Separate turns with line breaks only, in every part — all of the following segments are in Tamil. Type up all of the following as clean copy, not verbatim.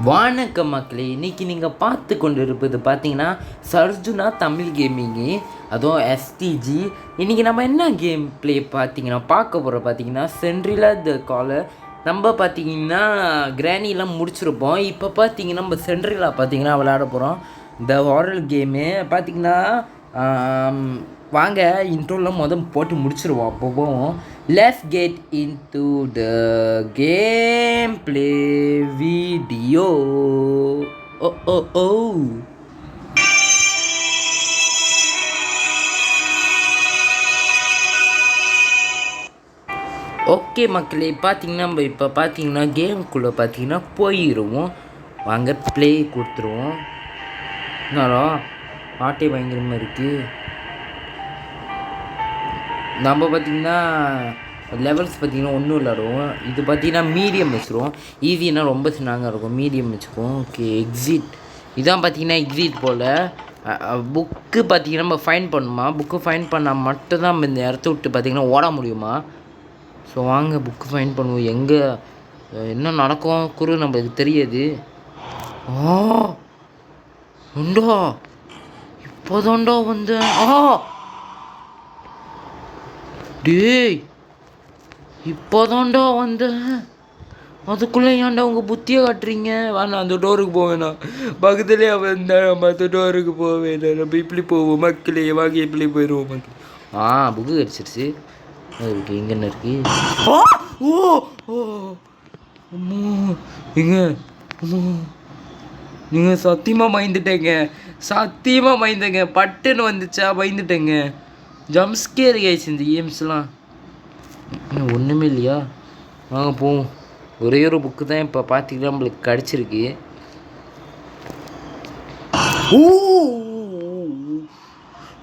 வணக்கம் மக்களே, இன்றைக்கி நீங்கள் பார்த்து கொண்டு இருப்பது பார்த்தீங்கன்னா சர்ஜுனா தமிழ் கேமிங்கு, அதுவும் எஸ்டிஜி. இன்றைக்கி நம்ம என்ன கேம் ப்ளே பார்த்தீங்கன்னா பார்க்க போகிறோம். பார்த்தீங்கன்னா சென்ட்ரிலா த காலர் நம்ம பார்த்தீங்கன்னா கிராணிலாம் முடிச்சிருப்போம். இப்போ பார்த்தீங்கன்னா நம்ம சென்ட்ரிலா பார்த்தீங்கன்னா விளையாட போகிறோம். த ஹாரர் கேமு பார்த்தீங்கன்னா வாங்க இன்ட்ரோலாம் போட்டு முடிச்சிருவோம். அப்போ போவோம். Let's get into the game play video. Oh oh oh okay மக்களே, பார்த்தீங்கன்னா நம்ம இப்போ பார்த்தீங்கன்னா கேமுக்குள்ளே பார்த்தீங்கன்னா போயிடுவோம். வாங்க ப்ளே கொடுத்துருவோம். என்னடா பாட்டே பயங்கரமாக இருக்குது. நம்ம பார்த்திங்கன்னா லெவல்ஸ் பார்த்திங்கன்னா ஒன்றும் விளாடுவோம். இது பார்த்திங்கன்னா மீடியம் வச்சுருவோம். ஈஸினா ரொம்ப சின்னாங்க இருக்கும். மீடியம் வச்சுக்குவோம். Okay, exit. இதான் பார்த்திங்கன்னா எக்ஸிட் போல். புக்கு பார்த்திங்கன்னா நம்ம ஃபைன் பண்ணுமா. புக்கு ஃபைன் பண்ணால் மட்டும்தான் நம்ம இந்த இடத்த விட்டு பார்த்திங்கன்னா ஓட முடியுமா. ஸோ வாங்க புக்கு ஃபைன் பண்ணுவோம். எங்கே என்ன நடக்கும் குரு நம்மளுக்கு தெரியாது. உண்டா இப்போதாண்டா வந்தேன். டேய் இப்போதான்டா வந்தேன். அதுக்குள்ளே ஏன்டா உங்கள் புத்தியை காட்டுறீங்க. வேணா அந்த டோருக்கு போவேண்ணா. பக்கத்துலேயே வந்தேன். நம்ம அந்த டோருக்கு போவேண்ணா. நம்ம இப்படி போவோம் மக்களே. வாங்க இப்படி போயிடுவோம் மக்கள். புக்கு கிடச்சிருச்சு. இருக்கு இங்கே என்ன இருக்கு. எங்க நீங்கள் சத்தியமாக பயந்துட்டேங்க. சத்தியமாக பயந்தேங்க. பட்டுன்னு வந்துச்சா பயந்துட்டேங்க. ஜம்ஸ்கேர் கைஸ் இந்த கேம்ஸ்லாம். இன்னும் ஒன்றுமே இல்லையா. வாங்க போவோம். ஒரே ஒரு புக்கு தான் இப்போ பார்த்திங்கன்னா நம்மளுக்கு கிடச்சிருக்கு.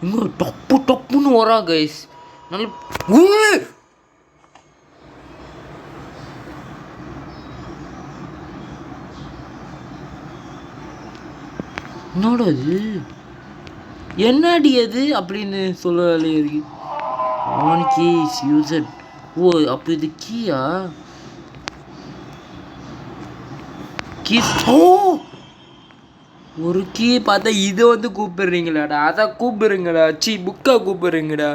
இங்கே டப்பு டப்புன்னு வரா கைஸ். நல்ல என்னோட அது என்னடி அது அப்படின்னு சொல்லவே இருக்கு. On keys user. ஓ அப்போ இது கீயா கீஸ். ஒரு கீ பார்த்தா இதை கூப்பிடுறீங்களாடா. அதை கூப்பிடுறீங்கடா. புக்கை கூப்பிடுறீங்கடா.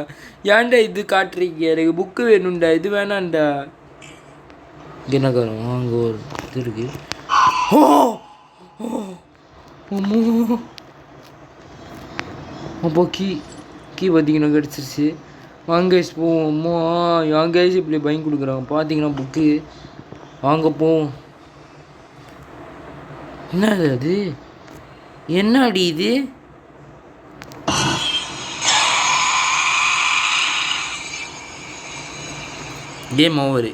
ஏன்டா இது காட்டுறீங்க. எனக்கு புக்கு வேணும்டா. இது வேணாம்டா. என்ன காரணம். அங்கே ஒரு இது இருக்கு. அப்போ கீ பார்த்தீங்கன்னா கிடச்சிருச்சு. வாங்க போவோம். அம்மா என் கைஸ் இப்படி பயம் கொடுக்குறாங்க பார்த்தீங்கன்னா புக்கு. வாங்க போவோம். என்னது அது. என்ன அடி இது. Game over.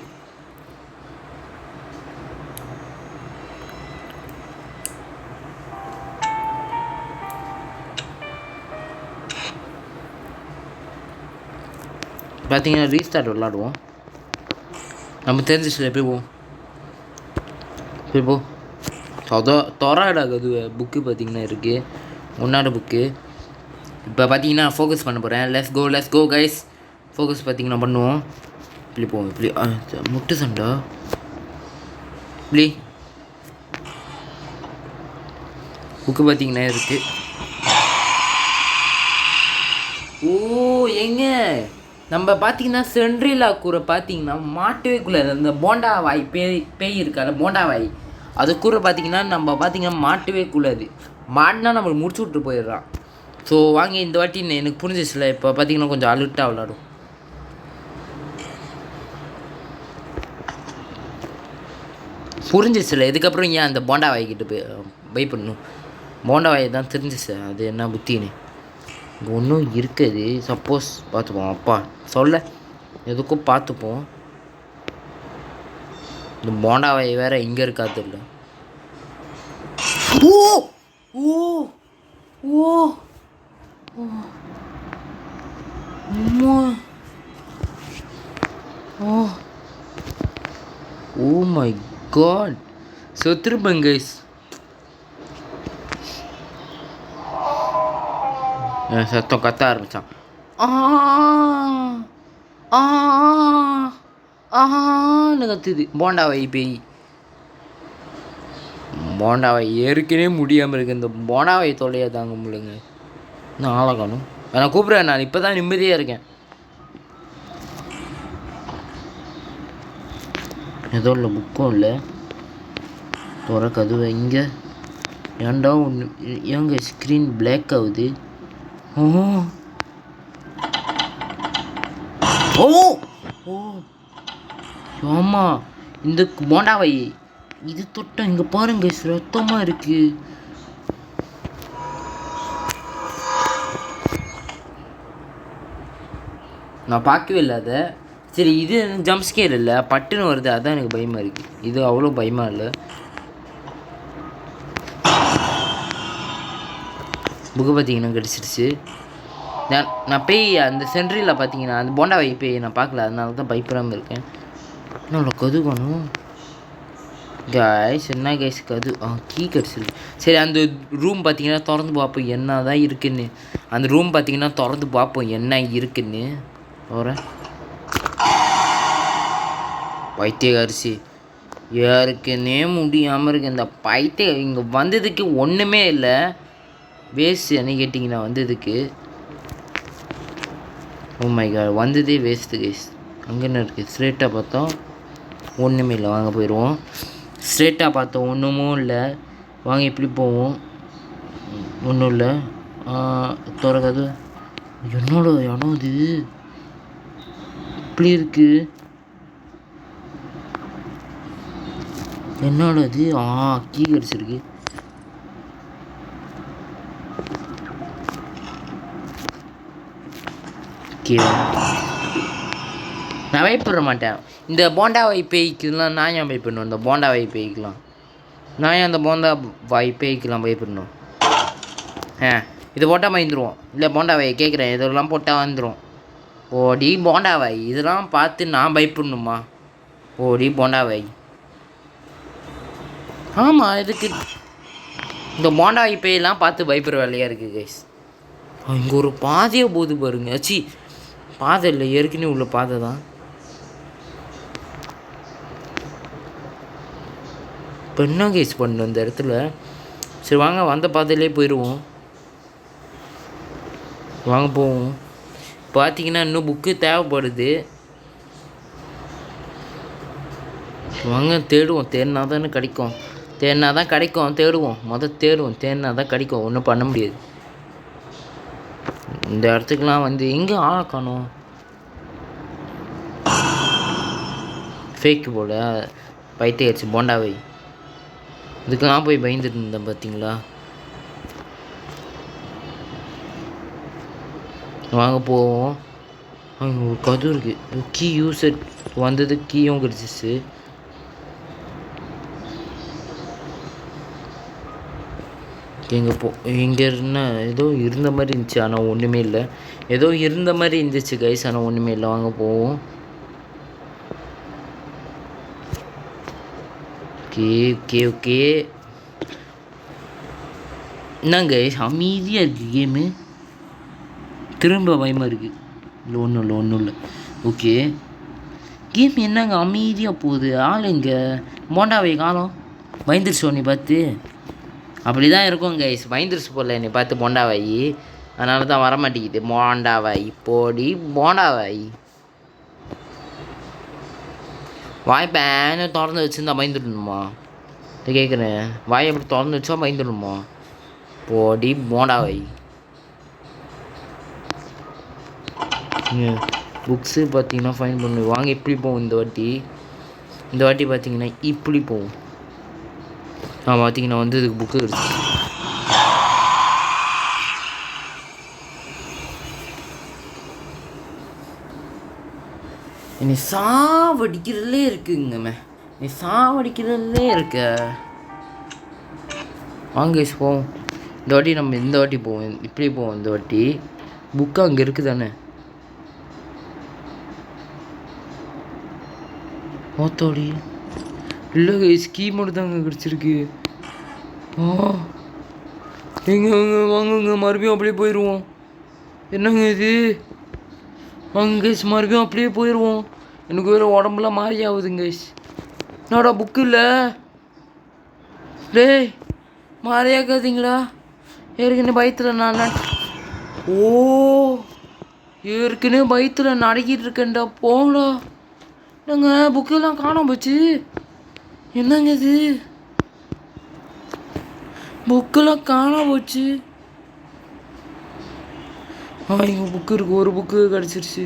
பார்த்தீங்கன்னா ரீஸ்டார்ட் விளாடுவோம். நம்ம தெரிஞ்சிச்சு எப்படி போவோம். போ தொறாடாது அது புக்கு பார்த்தீங்கன்னா இருக்குது. முன்னாடி புக்கு. இப்போ பார்த்தீங்கன்னா ஃபோக்கஸ் பண்ண போகிறேன். Let's go guys. ஃபோக்கஸ் பார்த்தீங்கன்னா பண்ணுவோம். இப்படி போவோம். இப்படி முட்டு சண்டா இப்படி புக்கு பார்த்தீங்கன்னா இருக்குது. எங்க நம்ம பார்த்தீங்கன்னா சென்ட்ரிலா கூரை பார்த்தீங்கன்னா மாட்டவே கூடாது. அந்த போண்டா வாய் பேய் இருக்கால போண்டா வாய், அது கூரை பார்த்தீங்கன்னா நம்ம பார்த்தீங்கன்னா மாட்டவே கூடாது. மாட்டினா நம்மளுக்கு முடிச்சு விட்டு போயிடுறான். ஸோ வாங்க இந்த வாட்டி எனக்கு புரிஞ்சிச்சுல. இப்போ பார்த்தீங்கன்னா கொஞ்சம் அலர்ட்டாக விளாடும். புரிஞ்சிச்சுல. இதுக்கப்புறம் ஏன் அந்த போண்டா வாய்க்கிட்ட பை பண்ணணும். போண்டா வாய் தான் தெரிஞ்சிச்சு அது என்ன புத்தின்னு. இங்கே ஒன்றும் இருக்குது. சப்போஸ் பார்த்துப்போம். அப்பா சொல்ல எதுக்கும் பார்த்துப்போம். இந்த போண்டாவை வேற இங்கே இருக்காது இல்லை. Oh my God. செத்துருப்பேன் கைஸ். சத்தம் கத்த ஆரம்பித்தான். கத்துது போண்டாவை பேய். போண்டாவை ஏற்கனவே முடியாமல் இருக்குது, இந்த போண்டாவை தொல்லையை தாங்க முடியலங்க. இன்னும் ஆளை காணும். நான் கூப்பிட்றேன், நான் இப்போ தான் நிம்மதியாக இருக்கேன். ஏதோ இல்லை, புக்கும் இல்லை, கதவை இங்கே. ஏன்டா ஒன்று ஏங்க ஸ்க்ரீன் பிளாக் ஆகுது? ஓ ஓ ஓ ஆமாம், இந்த போண்டாவை இது தொட்டம் இங்கே பாருங்க, ரத்தமாக இருக்கு. நான் பார்க்கவே இல்லை அதை. சரி, இது ஜம்ப் ஸ்கேர் இல்லை, பட்டுன்னு வருது, அதுதான் எனக்கு பயமாக இருக்குது. இது அவ்வளோ பயமாக இல்லை. புக்கு பார்த்தீங்கன்னா கிடச்சிருச்சு. நான் பேய் அந்த சென்ட்ரியில் பார்த்தீங்கன்னா அந்த போண்டாவை பேய் நான் பார்க்கல, அதனால தான் பயப்படாமல் இருக்கேன். என்னோட கதுக்கணும் கைஸ், என்ன கைஸ் கது கீ கிடச்சிருக்கு. சரி, அந்த ரூம் பார்த்தீங்கன்னா திறந்து பார்ப்போம் என்ன தான் இருக்குன்னு. அந்த ரூம் பார்த்தீங்கன்னா திறந்து பார்ப்போம் என்ன இருக்குன்னு. வர பைத்தியக்காரிசி யாருக்குன்னே முடியாமல் இருக்கு. இந்த பைத்தியம் இங்கே வந்ததுக்கு ஒன்றுமே இல்லை, வேஸ்ட் என்ன கேட்டிங்கன்னா வந்ததுக்கு. ஓ மை காட், வந்ததே வேஸ்ட்டு கைஸ். அங்கே என்ன இருக்குது? ஸ்ட்ரெயிட்டாக பார்த்தோம் ஒன்றுமே இல்லை, வாங்க போயிடுவோம். ஸ்ட்ரெயிட்டாக பார்த்தோம் ஒன்றுமும் இல்லை, வாங்க இப்படி போவோம். ஒன்றும் இல்லை, திறக்காது. என்னோட இடம் இது இப்படி இருக்குது. என்னோட இது கீ கிடச்சிருக்கு. நான் பயப்பட மாட்டேன். இந்த போண்டா வாய் பேய்க்கலாம் நான் ஏன் பயப்படணும்? இந்த போண்டா வாய் பேய்க்கலாம் நான் ஏன் அந்த போண்டா வாய் பேய்க்கலாம் பயப்படணும்? இது போட்டால் பயந்துருவோம். இல்லை போண்டா வாயை கேட்குறேன், இதெல்லாம் போட்டால் வந்துடும். ஓடி போண்டா வாய் இதெல்லாம் பார்த்து நான் பயப்படணுமா? ஓடி போண்டா வாய். ஆமாம், இதுக்கு இந்த போண்டா வாய் பேயெல்லாம் பார்த்து பயப்படுற வேலையாக இருக்குது கைஸ். இங்கே ஒரு பாதையை போது பாருங்க. பாதை இல்லை, ஏற்கனவே உள்ள பாதை தான். இப்போ என்ன கேஸ் பண்ணணும் இந்த இடத்துல? சரி வாங்க, வந்த பாதையிலே போயிடுவோம். வாங்க போவோம். பார்த்தீங்கன்னா இன்னும் புக்கு தேவைப்படுது. வாங்க தேடுவோம், தேடினா தானே கிடைக்கும். தேடினா தான் கிடைக்கும், தேடுவோம். தேடுவோம், தேடினா தான் கிடைக்கும். ஒன்றும் பண்ண முடியாது. இந்த இடத்துக்குலாம் வந்து எங்கே ஆளை காணும்? ஃபேக்கு போல பைத்தியாச்சு போண்டாவை. இதுக்கெல்லாம் போய் பயந்துட்டு இருந்தேன் பார்த்தீங்களா? வாங்க போவோம். ஒரு கது இருக்குது, கீ யூஸர் வந்தது, கீயும் கிடச்சிச்சு. இங்கே என்ன ஏதோ இருந்த மாதிரி இருந்துச்சு, ஆனால் ஒன்றுமே இல்லை. ஏதோ இருந்த மாதிரி இருந்துச்சு கைஸ், ஆனால் ஒன்றுமே இல்லை. வாங்க போவோம். Okay okay okay. என்ன கைஸ் அமைதியாக இருக்குது கேமு? திரும்ப பயமாக இருக்குது. இல்லை ஒன்றும் இல்லை. ஓகே, கேம் என்னங்க அமைதியாக போகுது? ஆள் இங்கே போண்டாவை காலம் பயந்துருச்சு நீ பார்த்து. அப்படி தான் இருக்கும் கைஸ், பயந்துருச்சு போடல என்னை பார்த்து போண்டாவாயி. அதனால தான் வரமாட்டேங்குது போண்டாவாய். போடி போண்டாவாய். வாய்ப்பேன்னு திறந்து வச்சுருந்தா பயந்துடணுமா? இதை கேட்குறேன், வாய் எப்படி திறந்து வச்சா பயந்துடணுமா? போடி போண்டாவாய். புக்ஸு பார்த்தீங்கன்னா ஃபைன் பண்ணு. வாங்க இப்படி போவோம். இந்த வாட்டி பார்த்தீங்கன்னா இப்படி போவோம். பார்த்தீங்கன்னா வந்து இதுக்கு புக்கு இருக்குது. என்னை சாவடிக்கிறதுலே இருக்குங்க, நீ சாவடிக்கிறதுலே இருக்க. வாங்க போவோம். இந்த வாட்டி நம்ம இந்த வாட்டி போவோம், இப்படி போவோம். இந்த வாட்டி புக்கு அங்கே இருக்குது தானே? ஓத்தோடி இல்லை ஸ்கீம் மட்டும் தாங்க கிடச்சிருக்கு. வாங்க மறுபடியும் அப்படியே போயிடுவோம். என்னங்க இது? வாங்க மறுபடியும் அப்படியே போயிடுவோம். எனக்கு வேறு உடம்புலாம் மாறி ஆகுதுங்க. என்னடா புக்கு இல்லை? டேய் மாறியாக்காதீங்களா, ஏற்கனவே பயத்தில் நான் ஓ ஏற்கனவே பயத்தில் நடக்கிட்டு இருக்கேன்டா. போங்களா என்னங்க புக்கெல்லாம் காணாம போச்சு. என்னங்க இது, புக்கெல்லாம் காணாம போச்சு. இங்கே புக்கு இருக்கு, ஒரு புக்கு கிடச்சிருச்சு.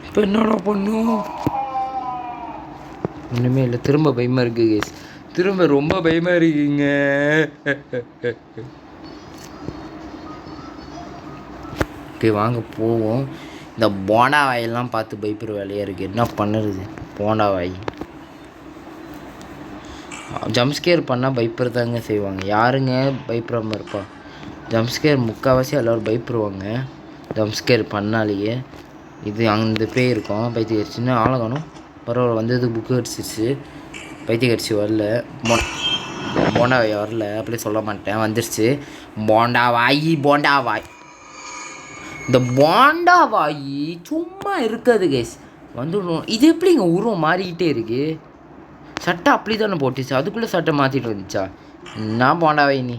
இப்போ என்னடா பண்ணும், ஒன்றுமே இல்லை. திரும்ப பயமாக இருக்கு கேஸ், திரும்ப ரொம்ப பயமாக இருக்குங்க. ஓகே வாங்க போவோம். இந்த போண்டா வாயெல்லாம் பார்த்து பயப்படுற வேலையாக இருக்குது. என்ன பண்ணுறது, போண்டா வாய் ஜம்ஸ்கேர் பண்ணால் பயப்படுறதாங்க செய்வாங்க. யாருங்க பயப்படாமல் இருப்பா? ஜம்ஸ்கேர் முக்கால்வாசி எல்லோரும் பயப்படுவாங்க ஜம்ஸ்கேர் பண்ணாலேயே. இது அந்த பேய் இருக்கும், பைத்தியக்கடிச்சின்னு ஆளகணும். பரவாயில்ல வந்தது, புக்கு அடிச்சிருச்சு. பைத்தியக்கடிச்சி வரல, போண்டா வாய் வரல, அப்படி சொல்ல மாட்டேன், வந்துருச்சு. போண்டா வாய், போண்டா வாய். இந்த போண்டா வாய் சும்மா இருக்காது கேஸ், வந்துடும். இது எப்படிங்க உருவம் மாறிக்கிட்டே இருக்கு? சட்டை அப்படி தானே போட்டுச்சு, அதுக்குள்ளே சட்டை மாற்றிட்டு வந்துச்சா? என்ன போண்டா வாய் நீ?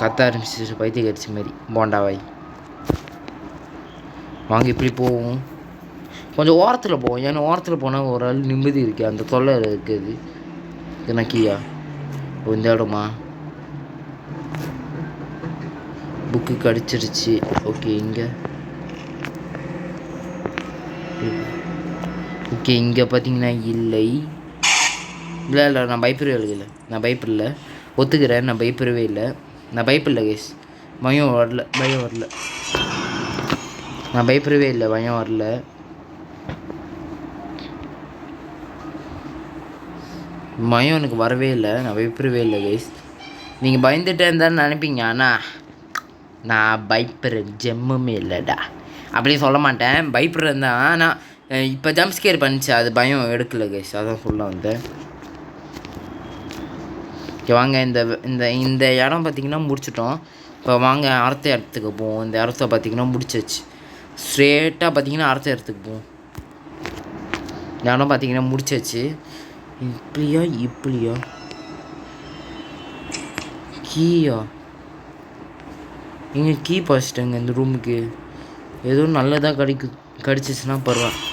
கத்த ஆரம்பிச்சிச்சு பைத்தியம் கடிச்ச மாதிரி போண்டா வாய். வாங்க இப்படி போவோம், கொஞ்சம் ஓரத்தில் போவோம். ஏன்னா ஓரத்தில் போனால் ஒரு ஆள் நிம்மதி இருக்குது, அந்த தொல்லை இருக்குது. எனக்கியா இந்த இடமா புக்கு கடிச்சிருச்சு. ஓகே இங்கே, ஓகே இங்கே பார்த்தீங்கன்னா இல்லை இல்லை இல்லை, நான் பயப்படவே இல்லை, நான் பயப்படல, ஒத்துக்கிறேன், நான் பயப்படவே இல்லை, நான் பயப்படல கேஸ். பயம் வரல, பயம் வரல, நான் பயப்படவே இல்லை, பயம் வரல. பயம் எனக்கு வரவே இல்லை, நான் பயப்படவே இல்லை கைஸ். நீங்கள் பயந்துட்டே இருந்தாலும் நினைப்பீங்க, ஆனால் நான் பயப்படுற ஜெம்முமே இல்லைடா, அப்படியே சொல்ல மாட்டேன். பயப்படுறது தான், ஆனால் இப்போ ஜம்ப்ஸ்கேர் பண்ணிச்சு, அது பயம் எடுக்கலை கைஸ், அதான் சொல்ல வந்தேன். ஓகே வாங்க, இந்த இந்த இந்த இடம் பார்த்திங்கன்னா முடிச்சிட்டோம். இப்போ வாங்க அடுத்த இடத்துக்கு போவோம். இந்த இடத்த பார்த்திங்கன்னா முடிச்சிச்சு, ஸ்ட்ரெயிட்டாக பார்த்திங்கன்னா அடுத்த இடத்துக்கு போவோம். இந்த இடம் பார்த்திங்கன்னா முடிச்சாச்சு. இப்படியா இப்படியா, கீயா எங்கே கீ பறிச்சிட்டேங்க இந்த ரூமுக்கு. ஏதோ நல்லதாக கடிச்சிச்சுன்னா பரவாயில்ல.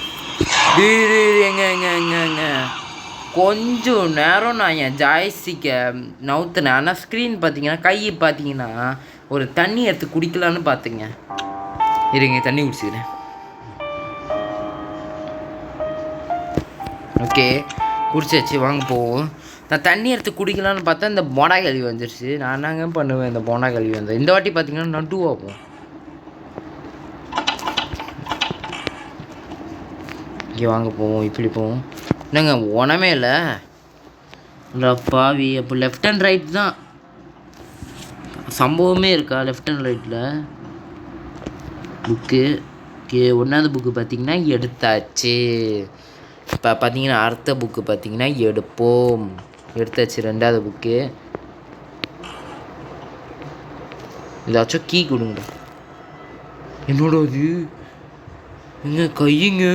எங்க எங்க எங்க எங்க கொஞ்சம் நேரம் நான் என் ஜாய்ஸ்டிக்கை நவுத்தினேன், ஆனால் ஸ்க்ரீன் பார்த்தீங்கன்னா கை பார்த்தீங்கன்னா ஒரு தண்ணி எடுத்து குடிக்கலான்னு பார்த்துங்க. இருங்க தண்ணி குடிச்சிக்கிறேன். ஓகே குடிச்சாச்சு, வாங்க போவோம். நான் தண்ணி எடுத்து குடிக்கலான்னு பார்த்தா இந்த போண்டா கழுவி வந்துடுச்சு. நான் என்னங்க பண்ணுவேன், இந்த போண்டா கழுவி வந்தேன். இந்த வாட்டி பார்த்தீங்கன்னா நடுவாகும். இங்கே வாங்க போவோம், இப்படி போவோம். என்னங்க ஒன்றுமே இல்லை பாவி. அப்போ லெஃப்ட் அண்ட் ரைட் தான் சம்பவமே இருக்கா, லெஃப்ட் அண்ட் ரைட்டில் புக்கு. ஓகே ஒன்றாவது புக்கு பார்த்தீங்கன்னா எடுத்தாச்சு. இப்போ பார்த்தீங்கன்னா அடுத்த புக்கு பார்த்தீங்கன்னா எடுப்போம், எடுத்தாச்சு. ரெண்டாவது புக்கு ஏதாச்சும் கீ கொடுங்க. என்னோட அது எங்க கையுங்க,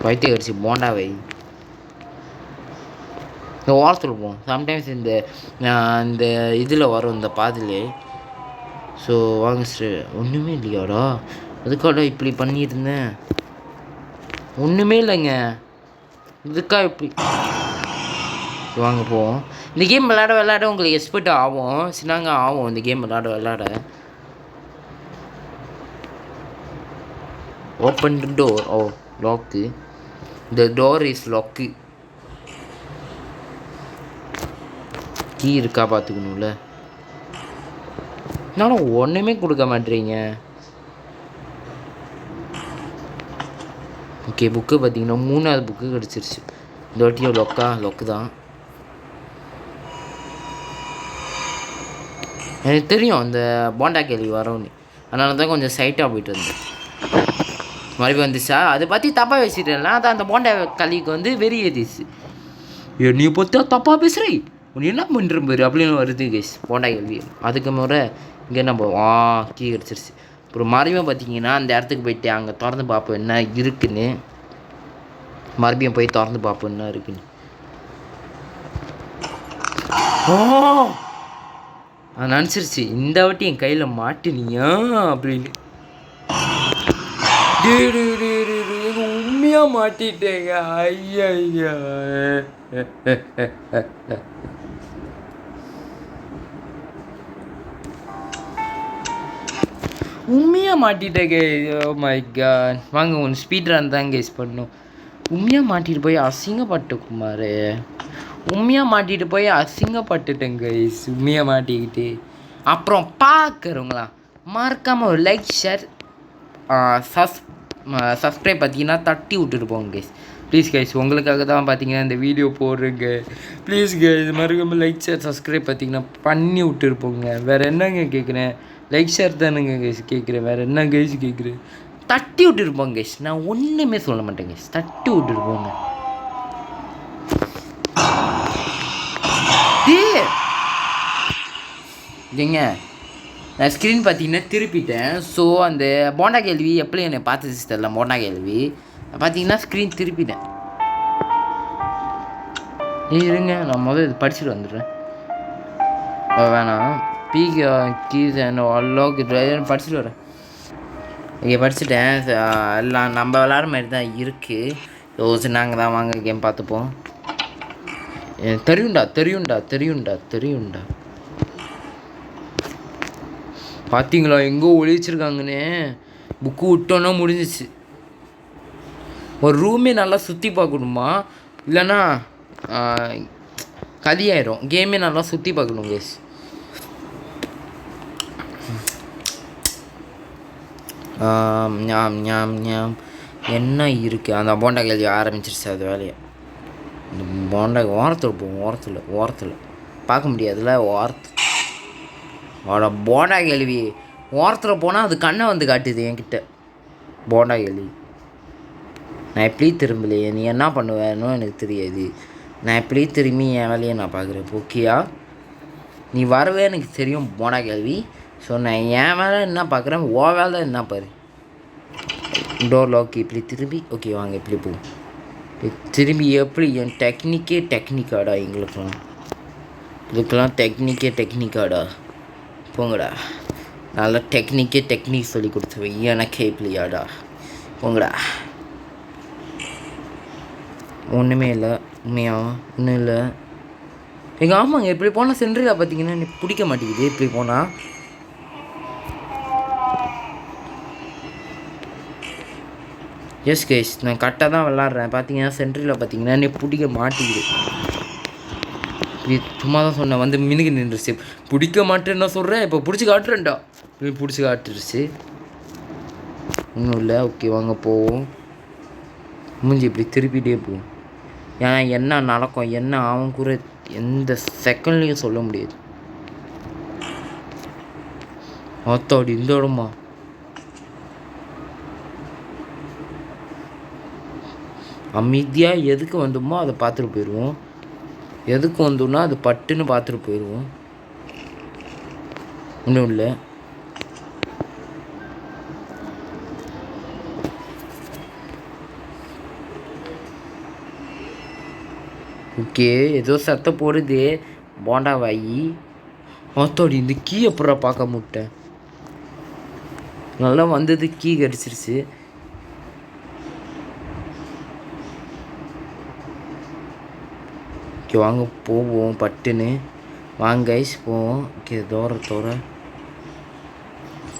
பைத்தியம் கடிச்சு போண்டாவை. இந்த ஓரத்தில் போவோம், சம்டைம்ஸ் இந்த இந்த இதில் வரும் இந்த பாதிலே. ஸோ வாங்க சார். ஒன்றுமே இல்லையாடா, அதுக்காடா இப்படி பண்ணியிருந்தேன். ஒன்றுமே இல்லைங்க, இதுக்கா இப்படி. வாங்க போவோம். இந்த கேம் விளாட உங்களுக்கு எக்ஸ்பர்ட் ஆகும், சின்னாங்க ஆகும் இந்த கேம் விளாட. Open the door. Oh lock, the door is lock. Key இருக்கா பார்த்துக்கணும்ல. என்னால் ஒன்றுமே கொடுக்க மாட்டேறீங்க. ஓகே புக்கு பார்த்தீங்கன்னா மூணாவது புக்கு கிடச்சிருச்சு. இந்த வாட்டியோ லொக்கு தான். எனக்கு தெரியும் அந்த போண்டா கேள்வி வரோன்னு, அதனால தான் கொஞ்சம் சைட்டாக போயிட்டு வந்தேன். மறுபடியும் வந்துச்சா, அதை பற்றி தப்பாக வச்சுட்டேன்னா அதான் அந்த போண்டா கல்விக்கு வந்து வெறி ஏறிச்சு. நீ பார்த்தா தப்பாக பேசுகிறே உன்னை என்ன பண்ணுற பாரு அப்படின்னு வருது கைஸ் போண்டா கேள்வி. அதுக்கு முறை இங்கே நம்ம கீ கிடச்சிருச்சு. அப்புறம் மறுபடியும் பார்த்தீங்கன்னா அந்த இடத்துக்கு போயிட்டு அங்கே திறந்து பார்ப்போம் என்ன இருக்குன்னு. மறுபடியும் போய் திறந்து பார்ப்போம் என்ன இருக்குன்னு. அது நினச்சிருச்சு இந்த வாட்டி என் கையில் மாட்டினியா அப்படின்னு. உண்மையாக மாட்டிட்டேங்க. ஐயா உண்மையாக மாட்டிட்டேன் கைஸ். Oh my God. வாங்க ஒன்று ஸ்பீட் ரன் தான் கைஸ் பண்ணும். உண்மையாக மாட்டிட்டு போய் அசிங்கப்பட்டு குமார். உண்மையாக மாட்டிட்டு போய் அசிங்கப்பட்டுட்டேன் கைஸ். உண்மையாக மாட்டிக்கிட்டு அப்புறம் பார்க்குறவங்களா மறக்காமல் ஒரு லைக் ஷேர் சப்ஸ்கிரைப் பார்த்தீங்கன்னா தட்டி விட்டுட்டு போங்க கைஸ். ப்ளீஸ் கைஸ் உங்களுக்காக தான் பார்த்தீங்கன்னா இந்த வீடியோ போடுறேங்க. ப்ளீஸ் கைஸ் மறக்காமல் லைக் ஷேர் சப்ஸ்கிரைப் பார்த்தீங்கன்னா பண்ணி விட்டுட்டு போங்க. வேறு என்னங்க கேட்குறேன்? லைக் ஷேர் தானுங்க கைஸ் கேட்குறேன். வேறு என்ன கைஸ் கேட்குறேன்? தட்டி விட்டுருப்போங்க கைஸ். நான் ஒன்றுமே சொல்ல மாட்டேன் கைஸ். தட்டி விட்டுருப்போங்க. ஏங்க நான் ஸ்க்ரீன் பார்த்தீங்கன்னா திருப்பிட்டேன். ஸோ அந்த போண்டா கேள்வி எப்படி என்னை பார்த்துச்சு தெரியல. போண்டா கேள்வி பார்த்தீங்கன்னா ஸ்க்ரீன் திருப்பிட்டேன். இருங்க நான் முதல் இது படிச்சுட்டு வந்துடுறேன். வேணாம் கீஸ் அளவுக்கு படிச்சுட்டு வரேன். இங்கே படிச்சுட்டேன். எல்லாம் நம்ம விளாட்ற மாதிரி தான் இருக்குது. யோசிச்சு நாங்கள் தான் வாங்க கேம் பார்த்துப்போம். தெரியும்டா பார்த்தீங்களா எங்கோ ஒழிச்சிருக்காங்கன்னு. புக்கு விட்டோன்னா முடிஞ்சிச்சு. ஒரு ரூமே நல்லா சுற்றி பார்க்கணுமா இல்லைன்னா கதியாயிரும். கேமே நல்லா சுற்றி பார்க்கணும் கேஸ். ஞாம் ஞாம் ஞாம் என்ன இருக்குது? அந்த போண்டா கேள்வி ஆரம்பிச்சிருச்சு அது வேலையை. இந்த போண்டா ஓரத்தில் போகும். ஓரத்தில் பார்க்க முடியாதுல்ல. போண்டா கேள்வி ஓரத்தில் போனால் அது கண்ணை வந்து காட்டுது என்கிட்ட. போண்டா கேள்வி நான் எப்படி திரும்பலையே? நீ என்ன பண்ணுவேன்னு எனக்கு தெரியாது. நான் எப்படி திரும்பி என் வேலையை நான் பார்க்குறேன். ஓகேயா? நீ வரவே எனக்கு தெரியும் போண்டா கேள்வி. ஸோ நான் என் வேலை என்ன பார்க்குறேன், ஓ வேலை என்ன பாரு. டோரில் ஓகே இப்படி திரும்பி ஓகே வாங்க இப்படி போகும். திரும்பி எப்படி என் டெக்னிக்காடா இதுக்கெல்லாம் டெக்னிக்காடா போங்கடா. நல்லா டெக்னிக் சொல்லி கொடுத்துருவேன். எனக்கே இப்படியாடா போங்கடா. ஒன்றுமே இல்லை உண்மையாக ஒன்றும் இல்லை. எங்கள் ஆமாங்க இப்படி போனால் சென்ட்ரில் பார்த்தீங்கன்னா எனக்கு பிடிக்க மாட்டேங்குது. இப்படி போனால் எஸ் கைஸ் நான் கரெக்டாக தான் விளாட்றேன். பார்த்தீங்கன்னா சென்ட்ரில் பார்த்தீங்கன்னா எனக்கு பிடிக்க மாட்டேங்குது. சும்மா தான் சொன்னேன் வந்து மினுக்கு நின்றுச்சு. பிடிக்க மாட்டேன்னு நான் சொல்கிறேன். இப்போ பிடிச்சி காட்டுறேன்டா. பிடிச்சி காட்டுருச்சு. ஒன்றும் இல்லை. ஓகே வாங்க போவோம். மூஞ்சி இப்படி திருப்பிகிட்டே போவோம். ஏன்னா என்ன நடக்கும் என்ன ஆகும் கூட எந்த செகண்ட்லேயும் சொல்ல முடியாது. ஆத்தாடி இந்த இடமா? அமைதியாக எதுக்கு வந்தோமோ அதை பார்த்துட்டு போயிடுவோம். எதுக்கு வந்தோம்னா அது பட்டுன்னு பார்த்துட்டு போயிடுவோம். ஒன்றும் இல்லை. ஓகே ஏதோ சத்தம் போடுது. போண்டா வாயி ஆத்தாடி இந்த கீ அப்புறம் பார்க்க முட்டேன். நல்லா வந்தது கீ கிடச்சிருச்சு. ஓகே வாங்க போவோம் பட்டுன்னு. வாங்க ஐஸ் போவோம். ஓகே தோற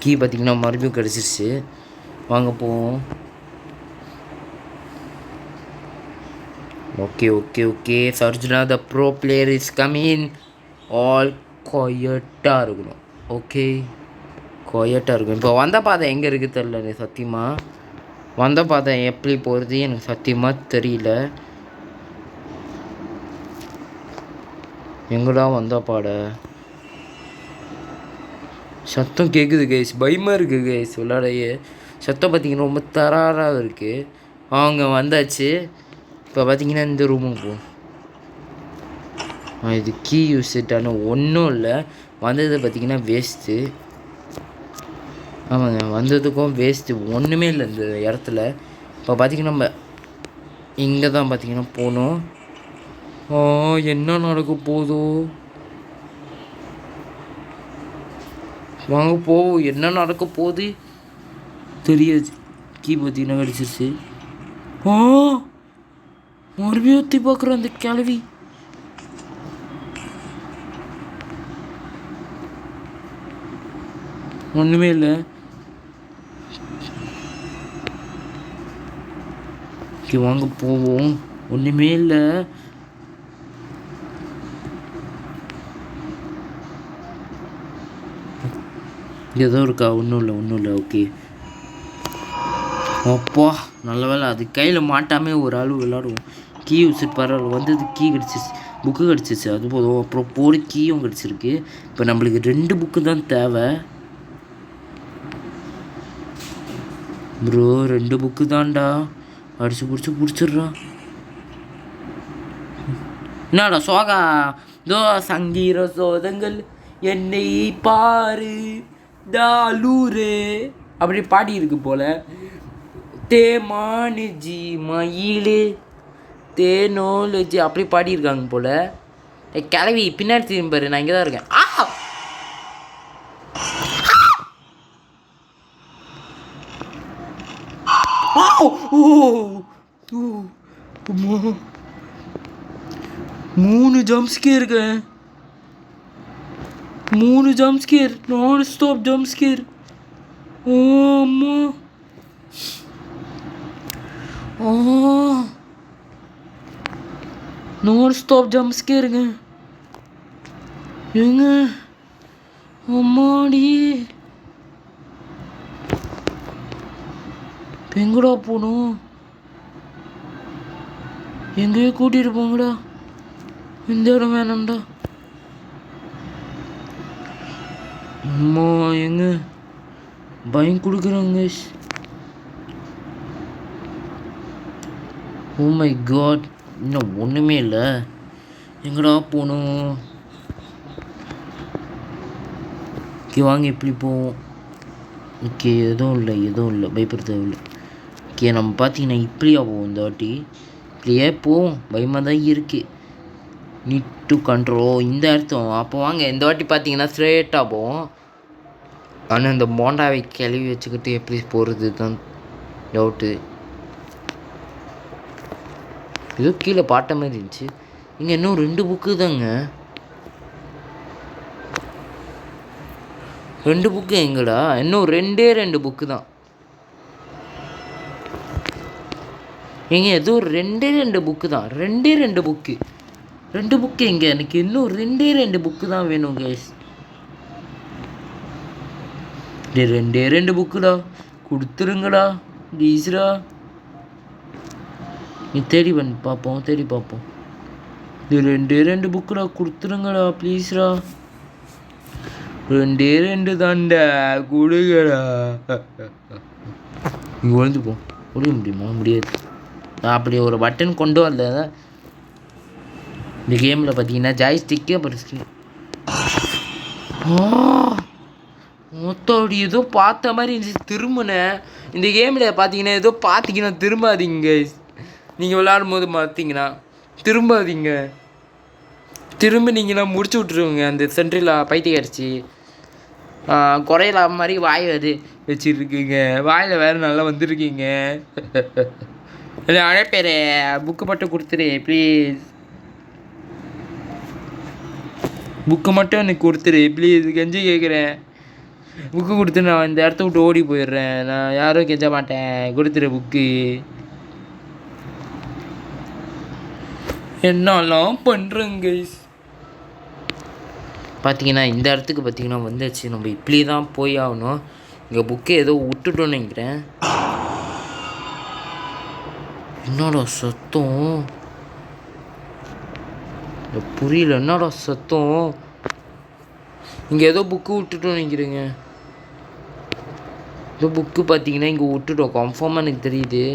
கீ பார்த்திங்கன்னா மறுபடியும் கிடச்சிருச்சு. வாங்க போவோம். Okay Sarjuna the pro player is coming. All கொயட்டாக இருக்கணும். ஓகே கொயட்டாக இருக்கணும். இப்போ வந்த பாதை எங்கே இருக்குது தெரியல எனக்கு சத்தியமாக. வந்த பாதை எப்படி போகிறது எனக்கு சத்தியமாக தெரியல. எங்கடா வந்த பாட சத்தம் கேட்குது கைஸ். பயமாக இருக்குது கைஸ் விளையாடையே. சத்தம் பார்த்திங்கன்னா ரொம்ப தராராக இருக்குது. அவங்க வந்தாச்சு. இப்போ பார்த்தீங்கன்னா இந்த ரூமுக்கு போகும். இது கீ யூஸிட்டான ஒன்றும் இல்லை. வந்தது பார்த்திங்கன்னா வேஸ்ட்டு. ஆமாங்க, வந்ததுக்கும் வேஸ்ட்டு, ஒன்றுமே இல்லை இந்த இடத்துல. இப்போ பார்த்திங்கன்னா நம்ம இங்கே தான் பார்த்திங்கன்னா போகணும். என்ன நடக்க போதோ, வாங்க போவோம். என்ன நடக்க போகுது தெரியாது. கீ பார்த்திங்கன்னா கிடச்சிருச்சு. மறுபடியும் ஊற்றி பார்க்குறேன் அந்த கிளவி. ஒன்றுமே இல்லை. வாங்க போவோம். ஒன்றுமே இல்லை. ஏதோ இருக்கா? ஒன்றும் இல்லை. ஓகே, அப்பா நல்ல வேலை அது கையில் மாட்டாமல் ஒரு ஆள் விளாடுவோம். கீ யூஸிட் பரவாயில்ல. வந்தது கீ கிடச்சிச்சு, புக்கு கிடச்சிச்சு, அது போதும். அப்புறம் போடு கீயும் கிடச்சிருக்கு. இப்போ நம்மளுக்கு 2 புக்கு தான் தேவை ப்ரோ. 2 புக்கு தான்டா. அடிச்சு பிடிச்சிட்றான். என்னடா சோகா? தோ சங்கீர சோதங்கள் என்னை பாரு தாலூரே அப்படி பாடி இருக்கு போல. தேமானி மயிலே தேனோலஜி அப்படி பாடியிருக்காங்க போல. கிளவி பின்னாடி திரும்பாரு, நான் இங்கே தான் இருக்கேன். மூணு ஜம்ப்ஸ்கேருங்க, 3 ஜம்ப்ஸ்கேர், நான் ஸ்டாப் ஜம்ப்ஸ்கேர். அம்மா நான் ஸ்டாப் ஜம்ப்ஸ்கேருங்க. ஏங்க அம்மாடி, எங்கடா போகணும்? எங்கேயோ கூட்டிகிட்டு போங்கடா. இந்த இடம் வேணாம்டா. அம்மா எங்க பயம் கொடுக்குறாங்க. ஓ மை காட், இன்னும் ஒன்றுமே இல்லை. எங்கடா போகணும்? ஓகே வாங்க இப்படி போவோம். ஓகே எதுவும் இல்லை, பயப்பட தேவையில்லை. ஓகே நம்ம பார்த்தீங்கன்னா இப்படியா போவோம் இந்த வாட்டி. இப்படியே போவோம், பயமாக தான் இருக்குது. நீட் டு கண்ட்ரோல் இந்த அர்த்தம். அப்போ வாங்க இந்த வாட்டி பார்த்தீங்கன்னா ஸ்ட்ரெயிட்டாக போவோம். ஆனால் இந்த போண்டாவை கிளவி வச்சுக்கிட்டு எப்படி போகிறது தான் டவுட்டு. ஏதோ கீழே பாட்ட மாதிரி இருந்துச்சு. இங்கே இன்னும் 2 புக்கு தாங்க. 2 புக்கு எங்கடா? இன்னும் 2 புக்கு தான். எங்க ஏதோ 2 புக்கு தான். 2 புக்கு. 2 புக்கு எங்கே? எனக்கு இன்னும் 2 புக்கு தான் வேணும் கேஸ். 2 புக்குடா, கொடுத்துருங்கடா ப்ளீஸ்டா. நீ தேடி பார்ப்போம். இது 2 புக்குடா, கொடுத்துருங்கடா ப்ளீஸ்டா. 2 தாண்டா, கொடுங்கடா. இங்கே விழுந்துப்போம். முடிய முடியுமா? முடியாது. அப்படி ஒரு பட்டன் கொண்டு வரல. இந்த கேமில் பார்த்தீங்கன்னா ஜாய்ஸ்டிக்கு அப்புறம் ஸ்க்ரீன். மொத்தம் ஏதோ பார்த்த மாதிரி இருந்துச்சு. திரும்பினேன். இந்த கேமில் பார்த்தீங்கன்னா ஏதோ பார்த்தீங்கன்னா திரும்பாதீங்க. நீங்கள் விளையாடும் போது பார்த்தீங்கன்னா திரும்பாதீங்க. திரும்பினீங்கன்னா முடிச்சு விட்ருவீங்க. அந்த சென்ட்ரில் பைத்தியம் அடிச்சு குறையில மாதிரி வாய் வச்சுருக்கீங்க. வாயில் வேறு நல்லா வந்துருக்கீங்க. இல்லை அழைப்பேரே, புக்கு மட்டும் கொடுத்துரு ப்ளீஸ். புக்கு மட்டும் எனக்கு கொடுத்துரு ப்ளீஸ், கெஞ்சி கேட்குறேன். புக்கு கொடுத்து நான் இந்த இடத்த விட்டு ஓடி போயிடுறேன். நான் யாரும் கெஞ்ச மாட்டேன். கொடுத்துரு புக்கு. என்னெல்லாம் பண்ணுறேங்க பார்த்தீங்கன்னா இந்த இடத்துக்கு பார்த்தீங்கன்னா வந்துச்சு. நம்ம இப்படி தான் போய் ஆகணும். இங்கே புக்கு ஏதோ விட்டுட்டோன்னு நினைக்கிறேன். என்னடா சத்தம்? புரியல, என்னடா சத்தம்? இங்கே ஏதோ புக்கு விட்டுட்டோன்னு நினைக்கிறேங்க. ஏதோ புக்கு பார்த்தீங்கன்னா இங்கே விட்டுட்டோம் கன்ஃபார்மாக எனக்கு தெரியுது.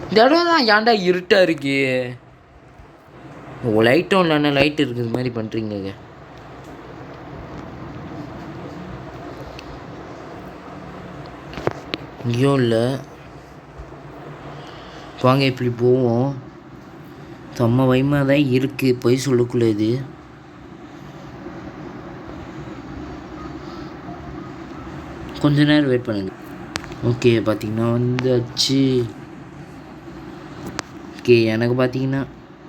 இந்த இடம் தான் ஏன்டா இருட்டாக இருக்கு? லைட்டும் இல்லைன்னா லைட் இருக்குது மாதிரி பண்ணுறீங்க. இங்கேயும் இல்லை. வாங்க இப்படி போவோம். செம்ம பயமாக தான் இருக்குது, போய் சொல்லக்குள்ள இது. கொஞ்ச நேரம் வெயிட் பண்ணுங்க. ஓகே பார்த்தீங்கன்னா வந்தாச்சு. ஓகே எனக்கு பார்த்தீங்கன்னா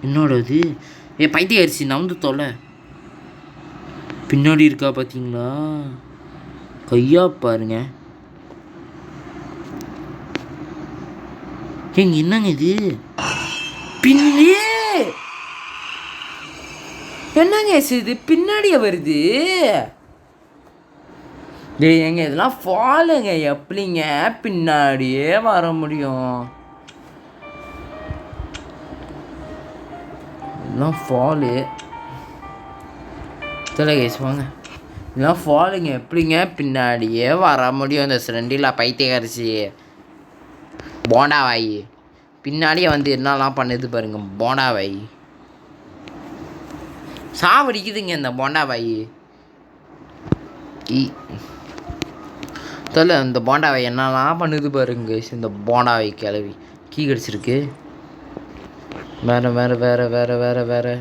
என்னோட இது பைத்திய அரிசி நவுந்து தொலை பின்னாடி இருக்கா பார்த்தீங்களா? கையா பாருங்க. ஏங்க என்னங்க இது பின்னே என்னங்க இது பின்னாடியே வருது? டேய் எங்க இதெல்லாம் ஃபாலுங்க, எப்படிங்க பின்னாடியே வர முடியும்? இதெல்லாம் ஃபாலு தெரியல கேஸ். வாங்க இதெல்லாம் ஃபாலுங்க, எப்படிங்க பின்னாடியே வர முடியும்? இந்த சிரண்டியில் பைத்தியக்காரிசி போண்டாவாயி பின்னாடியே வந்து என்னெல்லாம் பண்ணுது பாருங்க. போண்டாவாயி சாவடிக்குதுங்க இந்த போண்டாவாயி. தெரியல இந்த போண்டாவை என்னெல்லாம் பண்ணுது பாருங்க. இந்த போண்டாவை கிளவி கீ கிடச்சிருக்கு. வேறு வேறு வேறு வேறு வேறு வேறு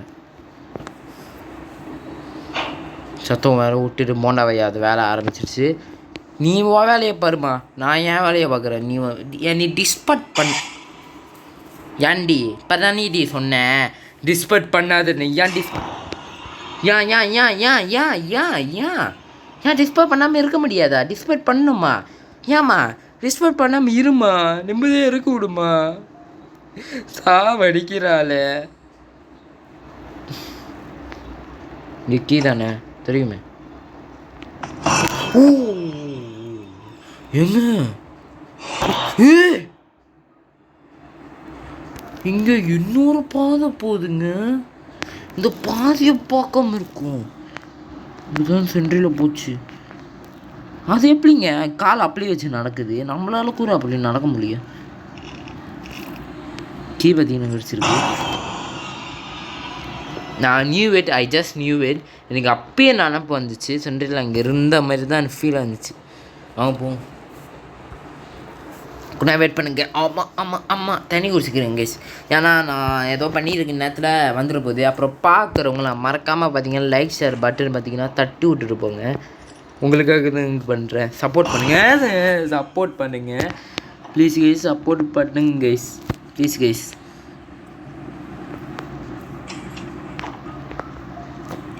சத்தம் வேறு விட்டுட்டு போண்டாவை அது வேலை ஆரம்பிச்சிருச்சு. நீ உன் வேலையை பாருமா, நான் என் வேலையை பார்க்குறேன். நீ டிஸ்பட் ஏன்டி இப்போ தான் நீ சொன்னேன் டிஸ்பட் பண்ணாதுன்னு. ஏன் ஏன் ஏன் ஏன் ஏன் ஏன் ஏன் ஏன் ஏன் டிஸ்பட் பண்ணாமல் இருக்க முடியாதா? டிஸ்பட் பண்ணணுமா? ஏம்மா டிஸ்பட் பண்ணாமல் இருமா, நிம்மதியாக இருக்க விடுமா. சாவடிக்கிறாளே. நிக்கி தானே தெரியுமே. ஓ எங்க இங்க இன்னொரு பாதை போகுதுங்க. இந்த பாதையை பார்க்காம இருக்கும். இதுதான் சென்ட்ரியில் போச்சு. அது எப்படிங்க கால் அப்படி வச்சு நடக்குது? நம்மளால கூட அப்படி நடக்க முடியும். கீ பார்த்தீங்கன்னா கிடச்சிருக்கு. நான் ஐ ஜஸ்ட் நியூ இட். எனக்கு அப்பயே நினப்பு வந்துச்சு. சென்ட்ரியில் அங்கே இருந்த மாதிரி தான் எனக்கு ஃபீல் ஆந்துச்சு. வாங்க போவோம். கூட வெயிட் பண்ணுங்க. ஆமாம் ஆமாம் ஆமாம் தண்ணி குடிச்சிக்கிறேன் கைஸ். ஏன்னா நான் ஏதோ பண்ணியிருக்க நேரத்தில் வந்துட போகுது. அப்புறம் பார்க்குறவங்கள மறக்காமல் பார்த்தீங்கன்னா லைக் ஷேர் பட்டன் பார்த்தீங்கன்னா தட்டி விட்டுட்டு போங்க. உங்களுக்காக தான் பண்ணுறேன். சப்போர்ட் பண்ணுங்கள், சப்போர்ட் பண்ணுங்கள் ப்ளீஸ் கைஸ். சப்போர்ட் பண்ணுங்க கைஸ் ப்ளீஸ் கைஸ்.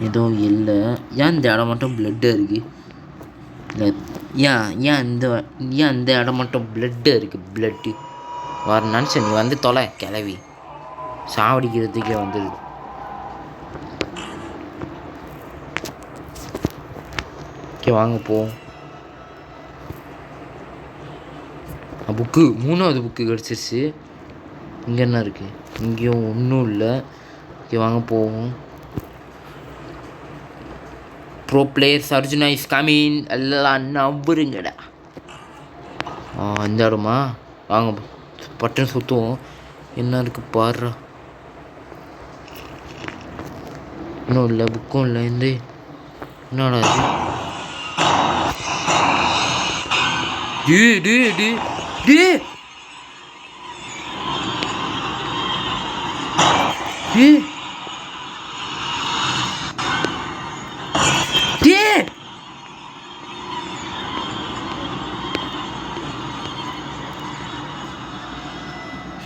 எதுவும் இல்லை. ஏன் இந்த இடம் மட்டும் பிளட்டாக இருக்குது? இல்லை ஏன் இந்த இடம் மட்டும் பிளட்டாக இருக்குது? பிளட்டு வர நினச்சேன். நீ வந்து தொலை கிளவி சாவடிக்கிறதுக்கே வந்துடுது. ஓகே வாங்க போவோம். புக்கு 3வது புக்கு கிடச்சிருச்சு. இங்கே என்ன இருக்குது? இங்கேயும் ஒன்றும் இல்லை. ஓகே வாங்க போவோம். Bro player Arjuna is coming. எல்லாம் நம்புறீங்கடா. இந்த இடமா வாங்க பட்டன் சுற்றுவோம். என்ன இருக்குது பாடுறா. இன்னும் இல்லை, புக்கும் இல்லை. இந்த என்னடா இது?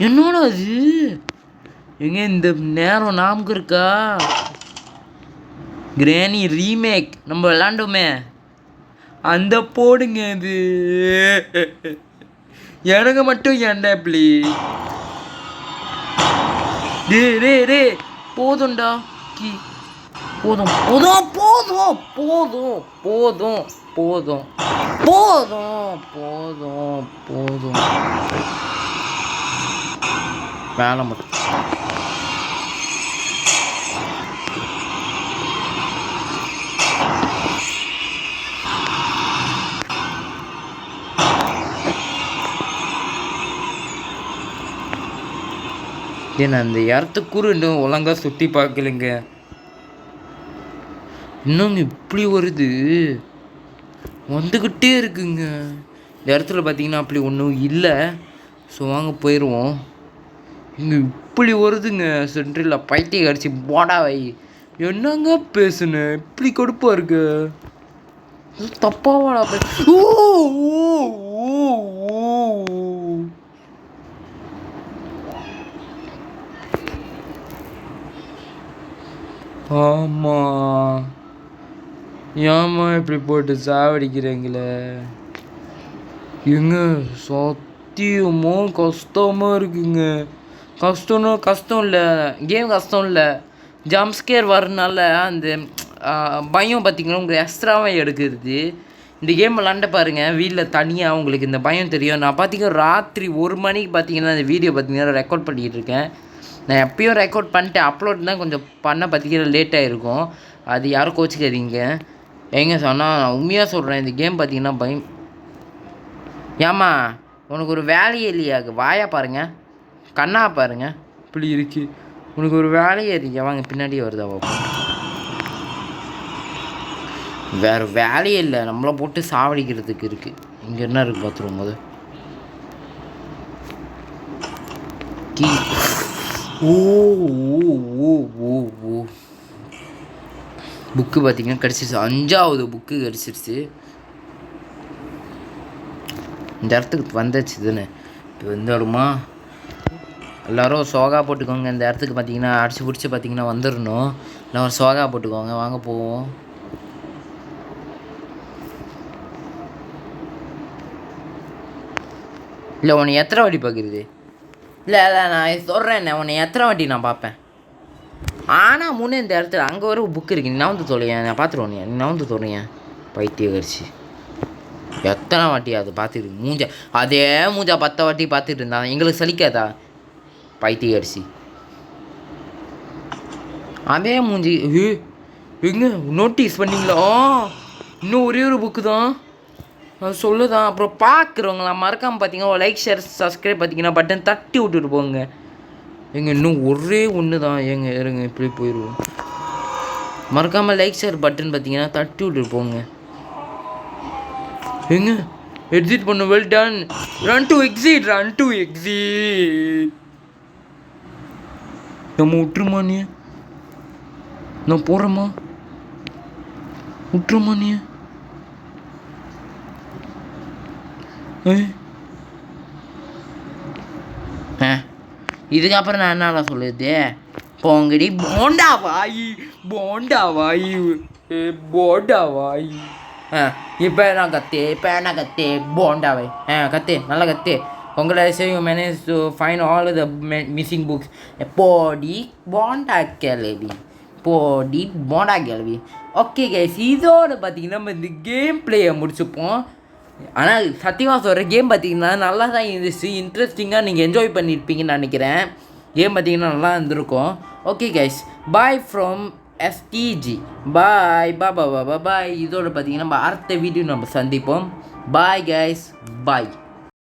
என்னோட அது எங்க இந்த நேரம் நாமக்கு இருக்கா? கிரானி ரீமேக் நம்ம விளாண்டோமே அந்த போடுங்க. இது எனக்கு மட்டும் ஏன்டா இப்படி? டே போதும்டா. போதும் போதும் போதும் போதும் போதும் போதும் போதும் போதும் போதும் வேலை மட்டும். ஏன்னா அந்த இடத்துக்கூறு இன்னும் ஒழுங்காக சுற்றி பார்க்கலைங்க. இன்னும் இப்படி வருது, வந்துக்கிட்டே இருக்குங்க. இந்த இடத்துல பார்த்தீங்கன்னா அப்படி ஒன்றும் இல்லை. ஸோ வாங்க போயிடுவோம். இங்கே இப்படி வருதுங்க சென்ட்ரில் பைத்திய அடிச்சு போடா வை. என்னங்க பேசுனேன், இப்படி கொடுப்பா இருக்கு தப்பாவாடா. ஆமா, ஏமா இப்படி போட்டு சாவடிக்கிறீங்களே. எங்க சத்தியமோ கஷ்டமாக இருக்குங்க. கஷ்டம் இல்லை, கேம் கஷ்டம் இல்லை, ஜம்ப்ஸ்கேர் வரனால அந்த பயம் பார்த்திங்கன்னா உங்களுக்கு எக்ஸ்ட்ராவாக எடுக்கிறது. இந்த கேம் விளாண்ட பாருங்கள் வீட்டில் தனியாக, உங்களுக்கு இந்த பயம் தெரியும். நான் பார்த்திங்கன்னா ராத்திரி 1 மணிக்கு பார்த்திங்கன்னா இந்த வீடியோ பார்த்திங்கன்னா ரெக்கார்ட் பண்ணிக்கிட்டு இருக்கேன். நான் எப்பயும் ரெக்கார்ட் பண்ணிட்டு அப்லோட் தான் கொஞ்சம் பண்ண பார்த்திங்கன்னா லேட்டாக இருக்கும். அது யாரும் கோச்சிக்காதீங்க. எங்க சொன்னால் நான் உண்மையாக சொல்கிறேன், இந்த கேம் பார்த்திங்கன்னா பயம். ஏம்மா உனக்கு ஒரு வேலையே இல்லையா? வாயா பாருங்கள், கண்ணா பாருங்கள், இப்படி இருக்கு. உனக்கு ஒரு வேலையே இல்லையா? வாங்க பின்னாடியே வருதா? வேறு வேலையே இல்லை, நம்மளை போட்டு சாவடிக்கிறதுக்கு இருக்குது. இங்கே என்ன இருக்குது பார்த்துருவோம் போது. ஓ ஓ ஓ ஓ புக்கு பார்த்திங்கன்னா கிடச்சிருச்சு. 5வது புக்கு கிடச்சிருச்சு. இந்த இடத்துக்கு வந்துச்சு தானே. இப்போ வந்துடுமா? எல்லோரும் சோகா போட்டுக்கோங்க. இந்த இடத்துக்கு பார்த்திங்கன்னா அடிச்சு பிடிச்சி பார்த்திங்கன்னா வந்துடணும். எல்லோரும் சோகா போட்டுக்கோங்க. வாங்க போவோம். இல்லை உன்னை எத்தனை வாட்டி பார்க்குறது? இல்லை நான் சொல்கிறேன், உன்னை எத்தனை வாட்டி நான் பார்ப்பேன். ஆனால் முன்னே இந்த இடத்துல அங்கே ஒரு புக்கு இருக்குது, நீ நவுந்து தொலையேன், நான் பார்த்துருவோம். நீ நவுந்து தொலையேன் பைத்திய கரிசி. எத்தனை வாட்டி அது பார்த்துட்டு அதே மூஞ்சா 10 வாட்டி பார்த்துட்டு இருந்தான். எங்களுக்கு சலிக்காதா பைத்திய அரிசி? அதே மூஞ்சி எங்க நோட்டீஸ் பண்ணிங்களா? இன்னும் ஒரே ஒரு புக்கு தான் அது சொல்லுதான். அப்புறம் பார்க்குறவங்களா மறக்காமல் பார்த்தீங்கன்னா லைக் ஷேர் சப்ஸ்கிரைப் பார்த்தீங்கன்னா பட்டன் தட்டி விட்டுட்டு போங்க. எங்க இன்னும் ஒரே ஒன்று தான். ஏங்க இருங்க இப்படி போயிடுவோம். மறக்காமல் லைக் ஷேர் பட்டன் பார்த்தீங்கன்னா தட்டி விட்டுட்டு போங்க. எங்க எக்ஸிட் பண்ண. Well done. Run to exit. நம்ம விட்டுருமா நீ? நான் போகிறேம்மா, விட்டுருமா நீ? இதுக்கப்புறம் நான் என்ன சொல்லுது? போங்கடி போண்டா வாயி. இப்போ நான் கத்தே போண்டாவை கத்தே நல்லா கத்தே. Congratulations, you managed to find all of the missing books. போடி போண்டா கேள்வி. ஓகே கைஸ், இதோட பார்த்தீங்கன்னா நம்ம இந்த கேம் பிளேயை முடிச்சுப்போம். ஆனால் சத்தியமாக சொல்கிற கேம் பார்த்தீங்கன்னா நல்லா தான் இருந்துச்சு, இன்ட்ரெஸ்டிங்காக நீங்கள் என்ஜாய் பண்ணியிருப்பீங்கன்னு நினைக்கிறேன். கேம் பார்த்தீங்கன்னா நல்லா இருந்திருக்கும். Okay guys, bye from STG. பாய். இதோட பார்த்தீங்கன்னா நம்ம அடுத்த வீடியோ நம்ம சந்திப்போம். பாய் கைஸ், பாய்.